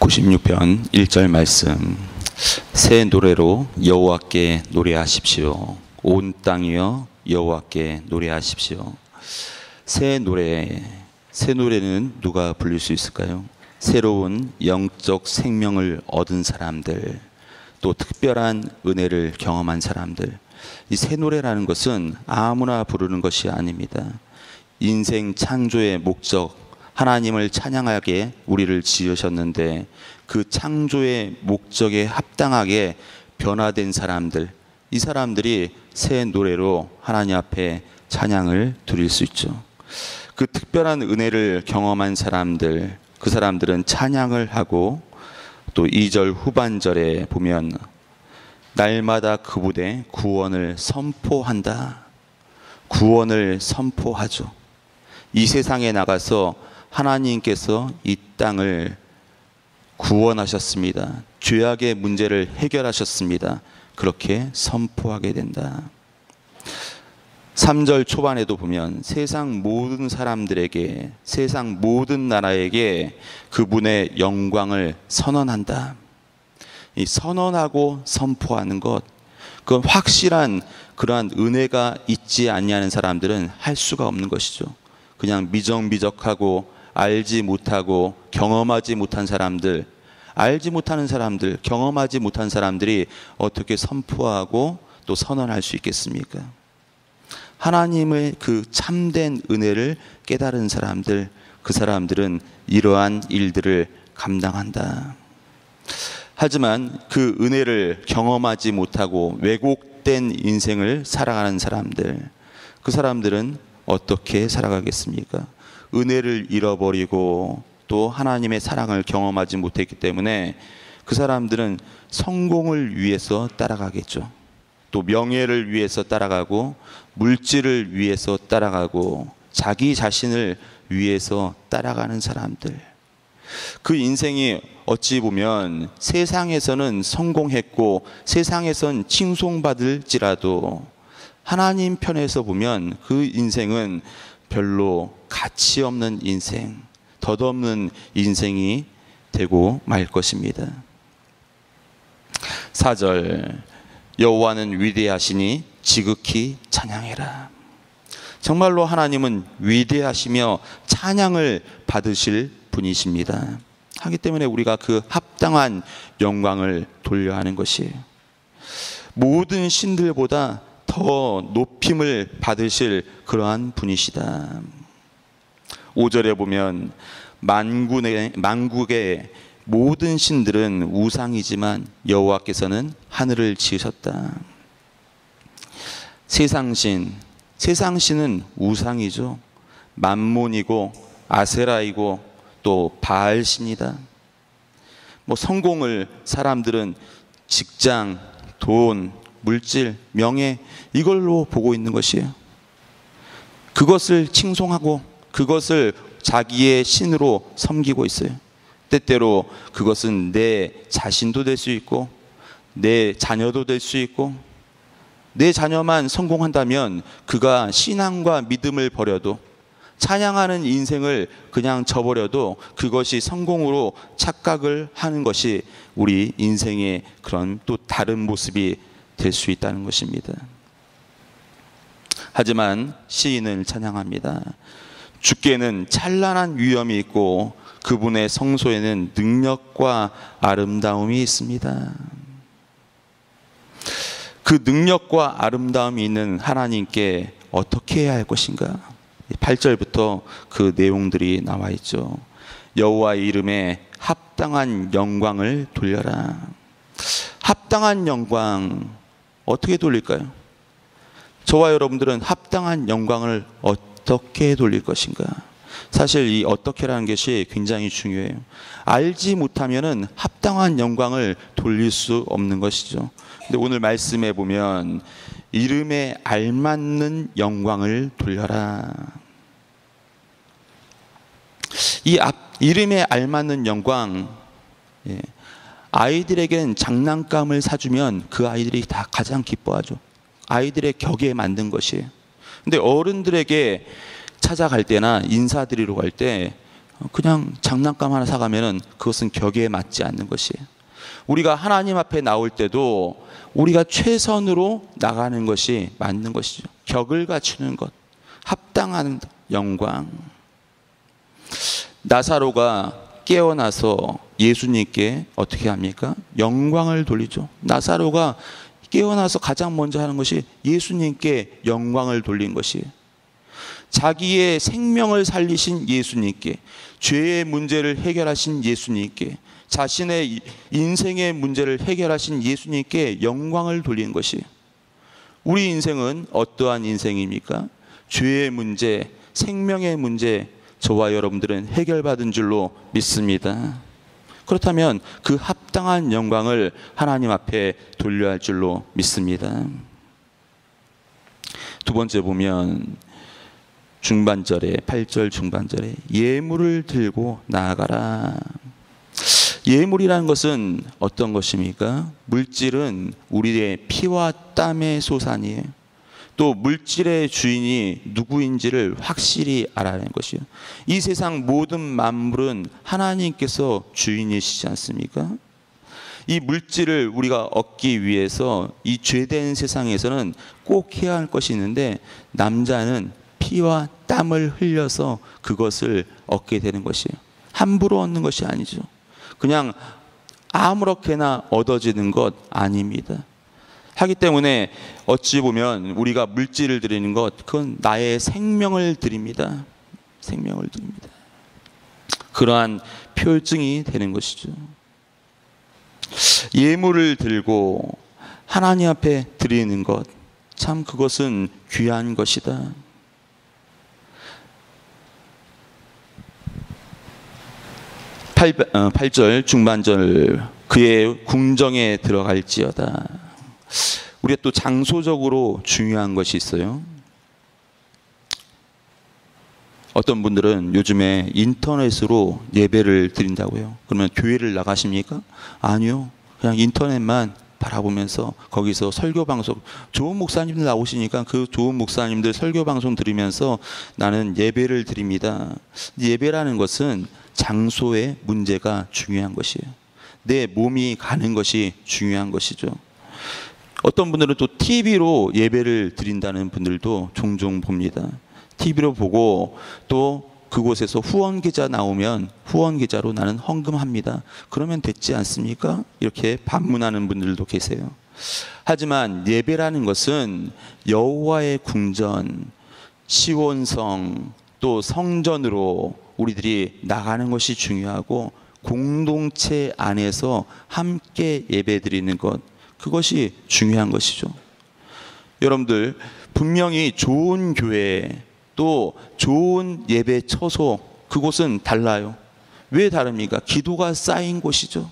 96편 1절 말씀. 새 노래로 여호와께 노래하십시오. 온 땅이여 여호와께 노래하십시오. 새 노래는 누가 부를 수 있을까요? 새로운 영적 생명을 얻은 사람들, 또 특별한 은혜를 경험한 사람들. 이 새 노래라는 것은 아무나 부르는 것이 아닙니다. 인생 창조의 목적, 하나님을 찬양하게 우리를 지으셨는데 그 창조의 목적에 합당하게 변화된 사람들, 이 사람들이 새 노래로 하나님 앞에 찬양을 드릴 수 있죠. 그 특별한 은혜를 경험한 사람들, 그 사람들은 찬양을 하고, 또 2절 후반절에 보면 날마다 그분의 구원을 선포한다. 구원을 선포하죠. 이 세상에 나가서 하나님께서 이 땅을 구원하셨습니다. 죄악의 문제를 해결하셨습니다. 그렇게 선포하게 된다. 3절 초반에도 보면 세상 모든 사람들에게, 세상 모든 나라에게 그분의 영광을 선언한다. 이 선언하고 선포하는 것, 그건 확실한 그러한 은혜가 있지 아니하는 사람들은 할 수가 없는 것이죠. 그냥 미적미적하고 알지 못하고 경험하지 못한 사람들, 알지 못하는 사람들, 경험하지 못한 사람들이 어떻게 선포하고 또 선언할 수 있겠습니까? 하나님의 그 참된 은혜를 깨달은 사람들, 그 사람들은 이러한 일들을 감당한다. 하지만 그 은혜를 경험하지 못하고 왜곡된 인생을 살아가는 사람들, 그 사람들은 어떻게 살아가겠습니까? 은혜를 잃어버리고 또 하나님의 사랑을 경험하지 못했기 때문에 그 사람들은 성공을 위해서 따라가겠죠. 또 명예를 위해서 따라가고, 물질을 위해서 따라가고, 자기 자신을 위해서 따라가는 사람들, 그 인생이 어찌 보면 세상에서는 성공했고 세상에선 칭송받을지라도 하나님 편에서 보면 그 인생은 별로 가치 없는 인생, 덧없는 인생이 되고 말 것입니다. 4절, 여호와는 위대하시니 지극히 찬양해라. 정말로 하나님은 위대하시며 찬양을 받으실 분이십니다. 하기 때문에 우리가 그 합당한 영광을 돌려야 하는 것이에요. 모든 신들보다 더 높임을 받으실 그러한 분이시다. 5절에 보면 만국의 모든 신들은 우상이지만 여호와께서는 하늘을 지으셨다. 세상신은 우상이죠. 만몬이고 아세라이고 또 바알신이다. 성공을 사람들은 직장, 돈, 물질, 명예, 이걸로 보고 있는 것이에요. 그것을 칭송하고 그것을 자기의 신으로 섬기고 있어요. 때때로 그것은 내 자신도 될 수 있고 내 자녀도 될 수 있고, 내 자녀만 성공한다면 그가 신앙과 믿음을 버려도, 찬양하는 인생을 그냥 저버려도 그것이 성공으로 착각을 하는 것이 우리 인생의 그런 또 다른 모습이 될 수 있다는 것입니다. 하지만 시인을 찬양합니다. 주께는 찬란한 위엄이 있고 그분의 성소에는 능력과 아름다움이 있습니다. 그 능력과 아름다움이 있는 하나님께 어떻게 해야 할 것인가? 8절부터 그 내용들이 나와 있죠. 여호와의 이름에 합당한 영광을 돌려라. 합당한 영광 어떻게 돌릴까요? 저와 여러분들은 합당한 영광을 어떻게 돌릴 것인가? 사실 이 어떻게라는 것이 굉장히 중요해요. 알지 못하면은 합당한 영광을 돌릴 수 없는 것이죠. 근데 오늘 말씀에 보면 이름에 알맞는 영광을 돌려라. 이름에 알맞는 영광, 아이들에겐 장난감을 사주면 그 아이들이 다 가장 기뻐하죠. 아이들의 격에 맞는 것이에요. 근데 어른들에게 찾아갈 때나 인사드리러 갈 때 그냥 장난감 하나 사가면은 그것은 격에 맞지 않는 것이에요. 우리가 하나님 앞에 나올 때도 우리가 최선으로 나가는 것이 맞는 것이죠. 격을 갖추는 것, 합당한 영광. 나사로가 깨어나서 예수님께 어떻게 합니까? 영광을 돌리죠. 나사로가 깨어나서 가장 먼저 하는 것이 예수님께 영광을 돌린 것이에요. 자기의 생명을 살리신 예수님께, 죄의 문제를 해결하신 예수님께, 자신의 인생의 문제를 해결하신 예수님께 영광을 돌린 것이에요. 우리 인생은 어떠한 인생입니까? 죄의 문제, 생명의 문제, 저와 여러분들은 해결받은 줄로 믿습니다. 그렇다면 그 합당한 영광을 하나님 앞에 돌려야 할 줄로 믿습니다. 두 번째 보면 중반절에, 8절 중반절에 예물을 들고 나아가라. 예물이라는 것은 어떤 것입니까? 물질은 우리의 피와 땀의 소산이에요. 또 물질의 주인이 누구인지를 확실히 알아야 하는 것이요. 이 세상 모든 만물은 하나님께서 주인이시지 않습니까? 이 물질을 우리가 얻기 위해서 이 죄된 세상에서는 꼭 해야 할 것이 있는데, 남자는 피와 땀을 흘려서 그것을 얻게 되는 것이에요. 함부로 얻는 것이 아니죠. 그냥 아무렇게나 얻어지는 것 아닙니다. 하기 때문에 어찌 보면 우리가 물질을 드리는 것, 그건 나의 생명을 드립니다. 생명을 드립니다. 그러한 표징이 되는 것이죠. 예물을 들고 하나님 앞에 드리는 것, 참 그것은 귀한 것이다. 8절 중반절, 그의 궁정에 들어갈지어다. 우리가 또 장소적으로 중요한 것이 있어요. 어떤 분들은 요즘에 인터넷으로 예배를 드린다고요. 그러면 교회를 나가십니까? 아니요. 그냥 인터넷만 바라보면서 거기서 설교 방송, 좋은 목사님들 나오시니까 그 좋은 목사님들 설교 방송 들으면서 나는 예배를 드립니다. 예배라는 것은 장소의 문제가 중요한 것이에요. 내 몸이 가는 것이 중요한 것이죠. 어떤 분들은 또 TV로 예배를 드린다는 분들도 종종 봅니다. TV로 보고 또 그곳에서 후원 기자 나오면 후원 기자로 나는 헌금합니다. 그러면 됐지 않습니까? 이렇게 반문하는 분들도 계세요. 하지만 예배라는 것은 여호와의 궁전, 시온성, 또 성전으로 우리들이 나가는 것이 중요하고, 공동체 안에서 함께 예배드리는 것, 그것이 중요한 것이죠. 여러분들 분명히 좋은 교회, 또 좋은 예배 처소, 그곳은 달라요. 왜 다릅니까? 기도가 쌓인 곳이죠.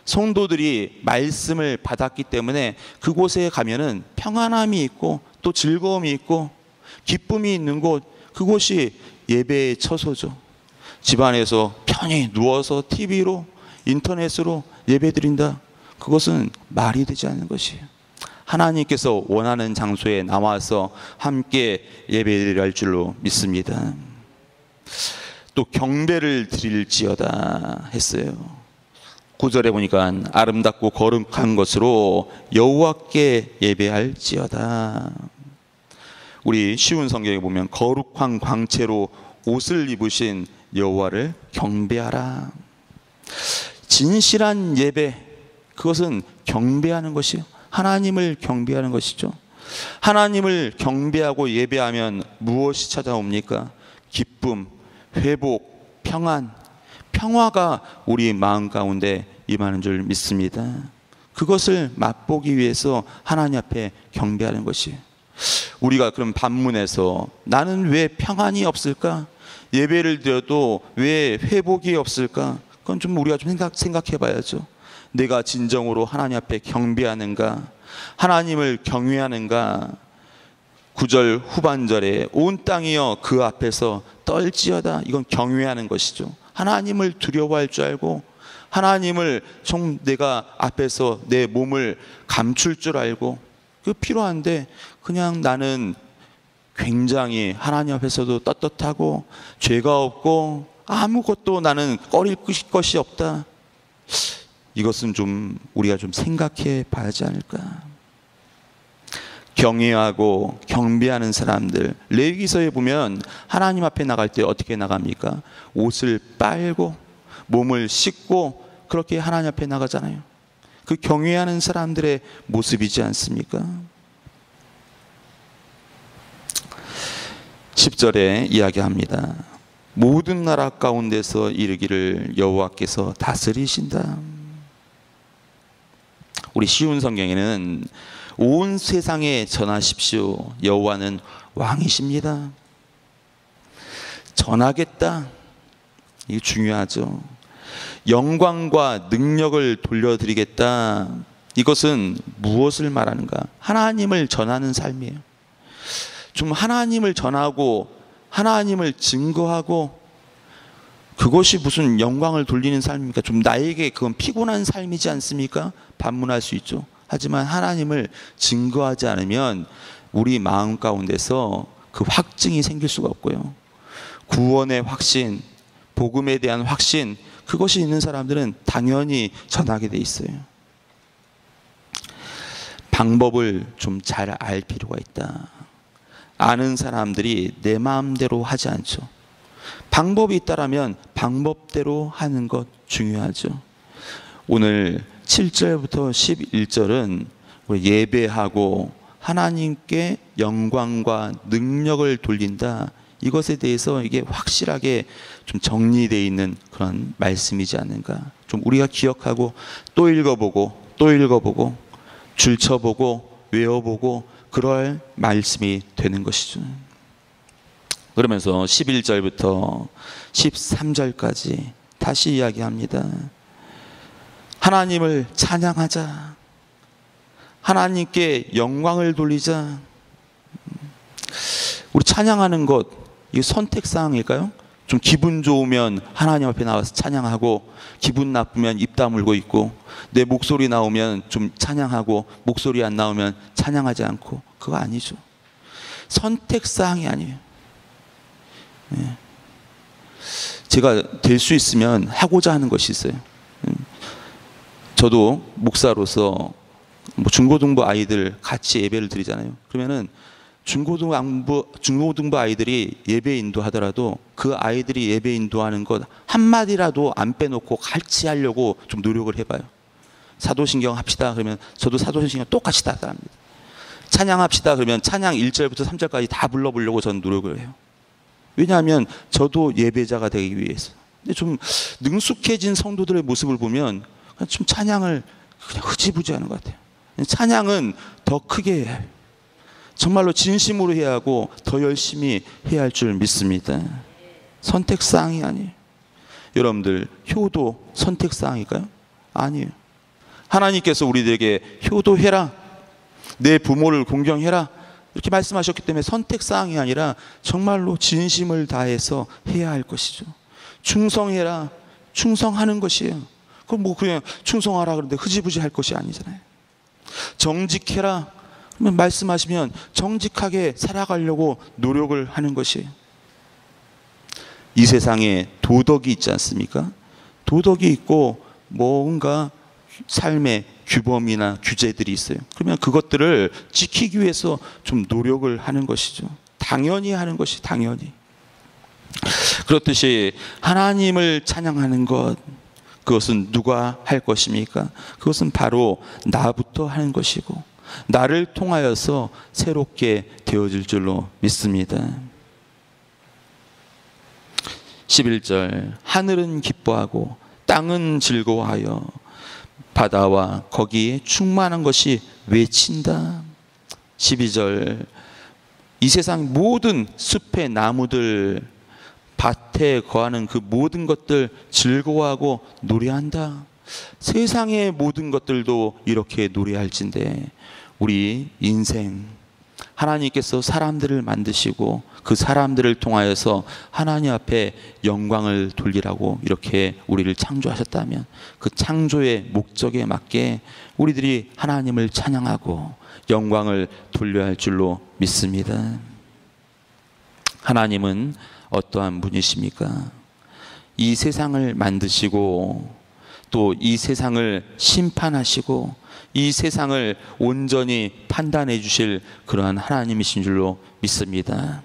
성도들이 말씀을 받았기 때문에 그곳에 가면은 평안함이 있고 또 즐거움이 있고 기쁨이 있는 곳, 그곳이 예배의 처소죠. 집안에서 편히 누워서 TV로, 인터넷으로 예배드린다, 그것은 말이 되지 않는 것이에요. 하나님께서 원하는 장소에 나와서 함께 예배드려야 할 줄로 믿습니다. 또 경배를 드릴지어다 했어요. 9절에 보니까 아름답고 거룩한 것으로 여호와께 예배할지어다. 우리 쉬운 성경에 보면 거룩한 광채로 옷을 입으신 여호와를 경배하라. 진실한 예배, 그것은 경배하는 것이요, 하나님을 경배하는 것이죠. 하나님을 경배하고 예배하면 무엇이 찾아옵니까? 기쁨, 회복, 평안, 평화가 우리 마음 가운데 임하는 줄 믿습니다. 그것을 맛보기 위해서 하나님 앞에 경배하는 것이에요. 우리가 그럼 반문해서 나는 왜 평안이 없을까? 예배를 드려도 왜 회복이 없을까? 그건 좀 우리가 좀 생각해 봐야죠. 내가 진정으로 하나님 앞에 경배하는가? 하나님을 경외하는가? 9절 후반절에 온 땅이여 그 앞에서 떨지어다. 이건 경외하는 것이죠. 하나님을 두려워할 줄 알고, 하나님을 좀 내가 앞에서 내 몸을 감출 줄 알고, 그 필요한데 그냥 나는 굉장히 하나님 앞에서도 떳떳하고 죄가 없고 아무것도 나는 꺼릴 것이 없다. 이것은 좀 우리가 좀 생각해 봐야 하지 않을까. 경외하고 경배하는 사람들, 레위기서에 보면 하나님 앞에 나갈 때 어떻게 나갑니까? 옷을 빨고 몸을 씻고 그렇게 하나님 앞에 나가잖아요. 그 경외하는 사람들의 모습이지 않습니까? 10절에 이야기합니다. 모든 나라 가운데서 이르기를 여호와께서 다스리신다. 우리 쉬운 성경에는 온 세상에 전하십시오. 여호와는 왕이십니다. 전하겠다. 이게 중요하죠. 영광과 능력을 돌려드리겠다. 이것은 무엇을 말하는가? 하나님을 전하는 삶이에요. 좀 하나님을 전하고 하나님을 증거하고 그것이 무슨 영광을 돌리는 삶입니까? 좀 나에게 그건 피곤한 삶이지 않습니까? 반문할 수 있죠. 하지만 하나님을 증거하지 않으면 우리 마음 가운데서 그 확증이 생길 수가 없고요. 구원의 확신, 복음에 대한 확신, 그것이 있는 사람들은 당연히 전하게 돼 있어요. 방법을 좀 잘 알 필요가 있다. 아는 사람들이 내 마음대로 하지 않죠. 방법이 있다라면 방법대로 하는 것 중요하죠. 오늘 7절부터 11절은 예배하고 하나님께 영광과 능력을 돌린다. 이것에 대해서 이게 확실하게 좀 정리되어 있는 그런 말씀이지 않는가. 좀 우리가 기억하고 또 읽어보고 또 읽어보고 줄쳐보고 외워보고 그럴 말씀이 되는 것이죠. 그러면서 11절부터 13절까지 다시 이야기합니다. 하나님을 찬양하자. 하나님께 영광을 돌리자. 우리 찬양하는 것, 이게 선택사항일까요? 좀 기분 좋으면 하나님 앞에 나와서 찬양하고, 기분 나쁘면 입 다물고 있고, 내 목소리 나오면 좀 찬양하고, 목소리 안 나오면 찬양하지 않고, 그거 아니죠. 선택사항이 아니에요. 네. 제가 될 수 있으면 하고자 하는 것이 있어요. 저도 목사로서 중고등부 아이들 같이 예배를 드리잖아요. 그러면은 중고등부 아이들이 예배 인도하더라도 그 아이들이 예배 인도하는 것 한마디라도 안 빼놓고 같이 하려고 좀 노력을 해봐요. 사도신경 합시다 그러면 저도 사도신경 똑같이 다 따라합니다. 찬양합시다 그러면 찬양 1절부터 3절까지 다 불러보려고 저는 노력을 해요. 왜냐하면 저도 예배자가 되기 위해서. 근데 좀 능숙해진 성도들의 모습을 보면 좀 찬양을 그냥 흐지부지 하는 것 같아요. 찬양은 더 크게 해야 해요. 정말로 진심으로 해야 하고 더 열심히 해야 할 줄 믿습니다. 선택사항이 아니에요. 여러분들 효도 선택사항일까요? 아니에요. 하나님께서 우리들에게 효도해라, 내 부모를 공경해라 이렇게 말씀하셨기 때문에 선택사항이 아니라 정말로 진심을 다해서 해야 할 것이죠. 충성해라, 충성하는 것이에요. 그럼 뭐 그냥 충성하라 그러는데 흐지부지 할 것이 아니잖아요. 정직해라 그러면 말씀하시면 정직하게 살아가려고 노력을 하는 것이에요. 이 세상에 도덕이 있지 않습니까? 도덕이 있고 뭔가 삶의 규범이나 규제들이 있어요. 그러면 그것들을 지키기 위해서 좀 노력을 하는 것이죠. 당연히 하는 것이 당연히. 그렇듯이 하나님을 찬양하는 것, 그것은 누가 할 것입니까? 그것은 바로 나부터 하는 것이고 나를 통하여서 새롭게 되어질 줄로 믿습니다. 11절 하늘은 기뻐하고 땅은 즐거워하여 바다와 거기에 충만한 것이 외친다. 12절 이 세상 모든 숲의 나무들 밭에 거하는 그 모든 것들 즐거워하고 노래한다. 세상의 모든 것들도 이렇게 노래할진데 우리 인생 하나님께서 사람들을 만드시고 그 사람들을 통하여서 하나님 앞에 영광을 돌리라고 이렇게 우리를 창조하셨다면 그 창조의 목적에 맞게 우리들이 하나님을 찬양하고 영광을 돌려야 할 줄로 믿습니다. 하나님은 어떠한 분이십니까? 이 세상을 만드시고 또 이 세상을 심판하시고 이 세상을 온전히 판단해 주실 그러한 하나님이신 줄로 믿습니다.